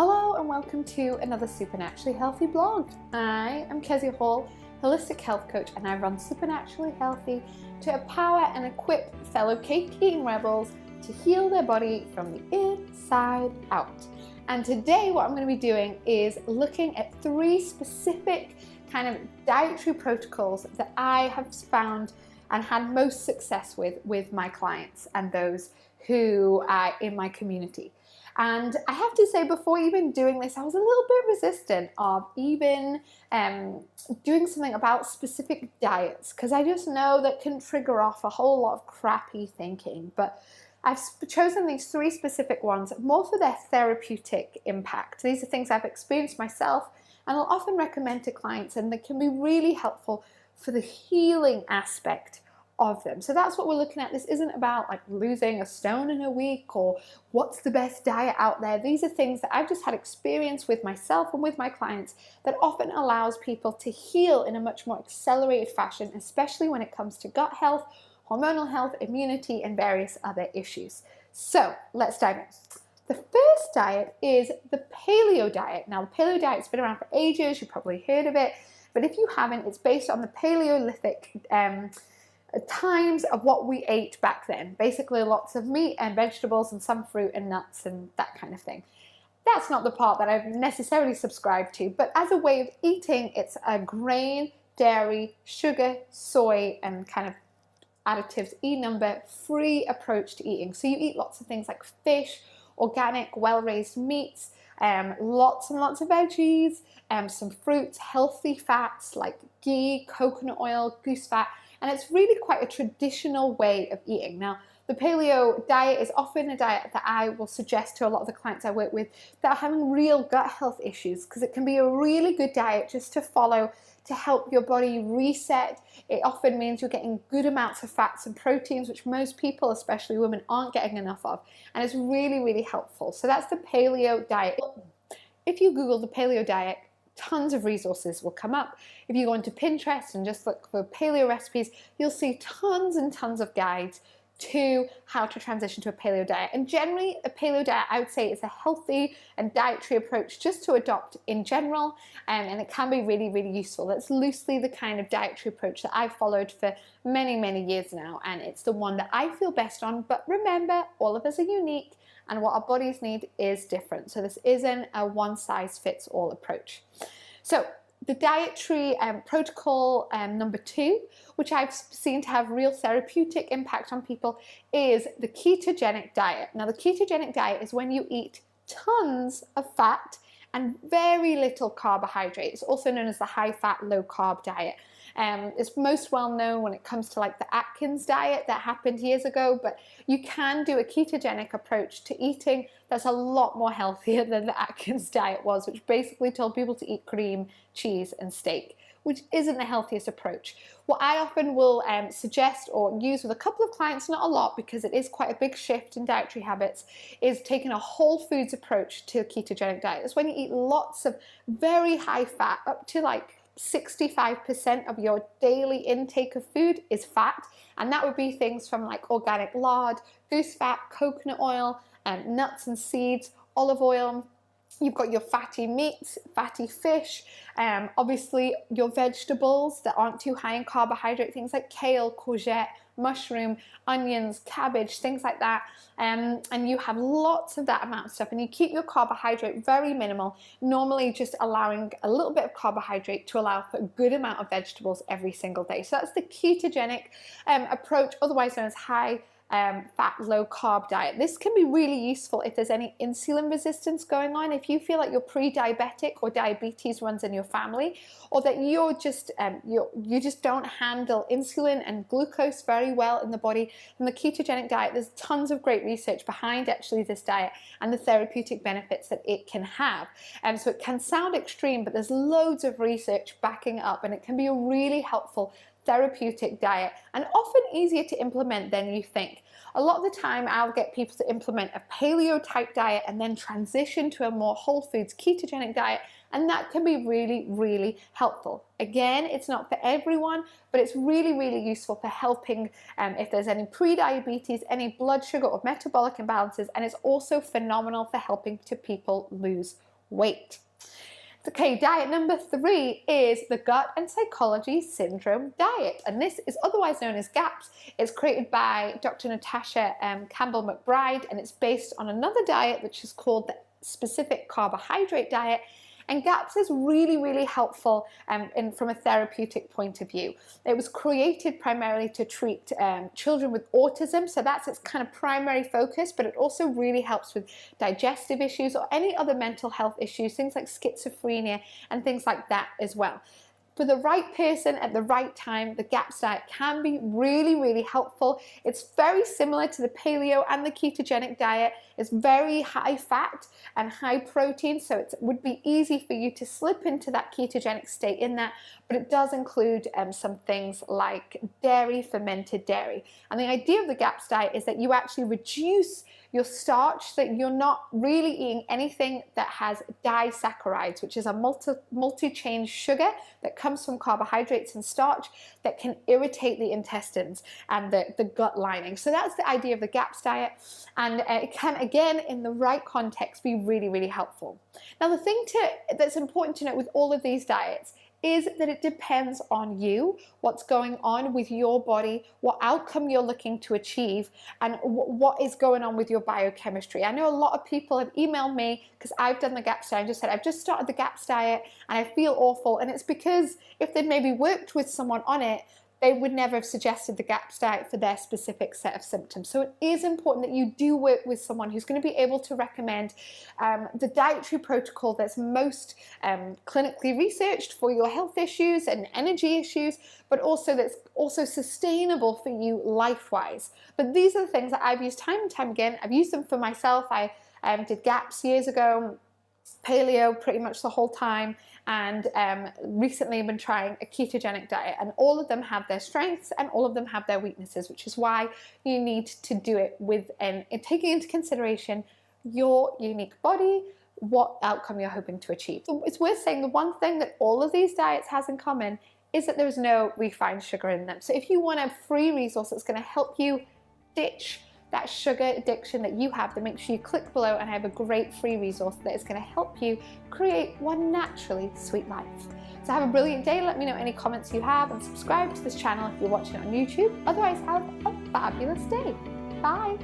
Hello and welcome to another Supernaturally Healthy blog. I am Kezia Hall, holistic health coach, and I run Supernaturally Healthy to empower and equip fellow cake eating rebels to heal their body from the inside out. And today what I'm going to be doing is looking at 3 specific kind of dietary protocols that I have found and had most success with my clients and those who are in my community. And I have to say, before even doing this, I was a little bit resistant of even doing something about specific diets, because I just know that can trigger off a whole lot of crappy thinking. But I've chosen these 3 specific ones more for their therapeutic impact. These are things I've experienced myself and I'll often recommend to clients, and they can be really helpful for the healing aspect of them. So that's what we're looking at. This isn't about like losing a stone in a week or what's the best diet out there. These are things that I've just had experience with myself and with my clients that often allows people to heal in a much more accelerated fashion, especially when it comes to gut health, hormonal health, immunity, and various other issues. So let's dive in. The first diet is the Paleo Diet. Now, the Paleo Diet's been around for ages. You've probably heard of it, but if you haven't, it's based on the Paleolithic times of what we ate back then. Basically lots of meat and vegetables and some fruit and nuts and that kind of thing. That's not the part that I've necessarily subscribed to, but as a way of eating, it's a grain, dairy, sugar, soy, and kind of additives, E-number, free approach to eating. So you eat lots of things like fish, organic, well-raised meats, lots and lots of veggies, some fruits, healthy fats like ghee, coconut oil, goose fat, and it's really quite a traditional way of eating. Now, the paleo diet is often a diet that I will suggest to a lot of the clients I work with that are having real gut health issues, because it can be a really good diet just to follow to help your body reset. It often means you're getting good amounts of fats and proteins, which most people, especially women, aren't getting enough of, and it's really, really helpful. So that's the paleo diet. If you Google the paleo diet, tons of resources will come up. If you go into Pinterest and just look for paleo recipes, you'll see tons and tons of guides to how to transition to a paleo diet. And generally, a paleo diet, I would say, is a healthy and dietary approach just to adopt in general, and it can be really, really useful. That's loosely the kind of dietary approach that I've followed for many, many years now, and it's the one that I feel best on. But remember, all of us are unique, and what our bodies need is different. So this isn't a one-size-fits-all approach. So the dietary protocol number 2, which I've seen to have real therapeutic impact on people, is the ketogenic diet. Now, the ketogenic diet is when you eat tons of fat and very little carbohydrate. It's also known as the high-fat, low-carb diet. It's most well known when it comes to like the Atkins diet that happened years ago, but you can do a ketogenic approach to eating that's a lot more healthier than the Atkins diet was, which basically told people to eat cream, cheese, and steak, which isn't the healthiest approach. What I often will suggest or use with a couple of clients, not a lot because it is quite a big shift in dietary habits, is taking a whole foods approach to a ketogenic diet. It's when you eat lots of very high fat, up to like 65% of your daily intake of food is fat, and that would be things from like organic lard, goose fat, coconut oil, nuts and seeds, olive oil. You've got your fatty meats, fatty fish, obviously your vegetables that aren't too high in carbohydrate, things like kale, courgette, mushroom, onions, cabbage, things like that. And you have lots of that amount of stuff, and you keep your carbohydrate very minimal, normally just allowing a little bit of carbohydrate to allow for a good amount of vegetables every single day. So that's the ketogenic approach, otherwise known as high fat, low carb diet. This can be really useful if there's any insulin resistance going on, if you feel like you're pre-diabetic or diabetes runs in your family, or that you're just you just don't handle insulin and glucose very well in the body. In the ketogenic diet, there's tons of great research behind actually this diet and the therapeutic benefits that it can have. So it can sound extreme, but there's loads of research backing up, and it can be a really helpful therapeutic diet and often easier to implement than you think. A lot of the time I'll get people to implement a paleo type diet and then transition to a more whole foods ketogenic diet, and that can be really, really helpful. Again, it's not for everyone, but it's really, really useful for helping if there's any pre-diabetes, any blood sugar or metabolic imbalances, and it's also phenomenal for helping people lose weight. Okay, diet number 3 is the Gut and Psychology Syndrome Diet, and this is otherwise known as GAPS. It's created by Dr. Natasha Campbell McBride, and it's based on another diet which is called the Specific Carbohydrate Diet. And GAPS is really, really helpful from a therapeutic point of view. It was created primarily to treat children with autism, so that's its kind of primary focus, but it also really helps with digestive issues or any other mental health issues, things like schizophrenia and things like that as well. For the right person at the right time, the GAPS diet can be really, really helpful. It's very similar to the paleo and the ketogenic diet. It's very high fat and high protein, so it would be easy for you to slip into that ketogenic state in that, but it does include some things like dairy, fermented dairy. And the idea of the GAPS diet is that you actually reduce your starch, that you're not really eating anything that has disaccharides, which is a multi-chain sugar that comes from carbohydrates and starch that can irritate the intestines and the gut lining. So that's the idea of the GAPS diet, and it can, again, in the right context, be really, really helpful. Now, the thing that's important to note with all of these diets is that it depends on you, what's going on with your body, what outcome you're looking to achieve, and what is going on with your biochemistry. I know a lot of people have emailed me because I've done the GAPS diet and just said, I've just started the GAPS diet and I feel awful. And it's because if they'd maybe worked with someone on it, they would never have suggested the GAPS diet for their specific set of symptoms. So it is important that you do work with someone who's going to be able to recommend the dietary protocol that's most clinically researched for your health issues and energy issues, but also that's also sustainable for you life-wise. But these are the things that I've used time and time again. I've used them for myself. I did GAPS years ago, paleo pretty much the whole time, and recently I've been trying a ketogenic diet, and all of them have their strengths and all of them have their weaknesses, which is why you need to do it with taking into consideration your unique body, what outcome you're hoping to achieve. So it's worth saying the one thing that all of these diets has in common is that there's no refined sugar in them. So if you want a free resource that's going to help you ditch that sugar addiction that you have, then make sure you click below and I have a great free resource that is going to help you create one naturally sweet life. So have a brilliant day. Let me know any comments you have and subscribe to this channel if you're watching it on YouTube. Otherwise, have a fabulous day. Bye.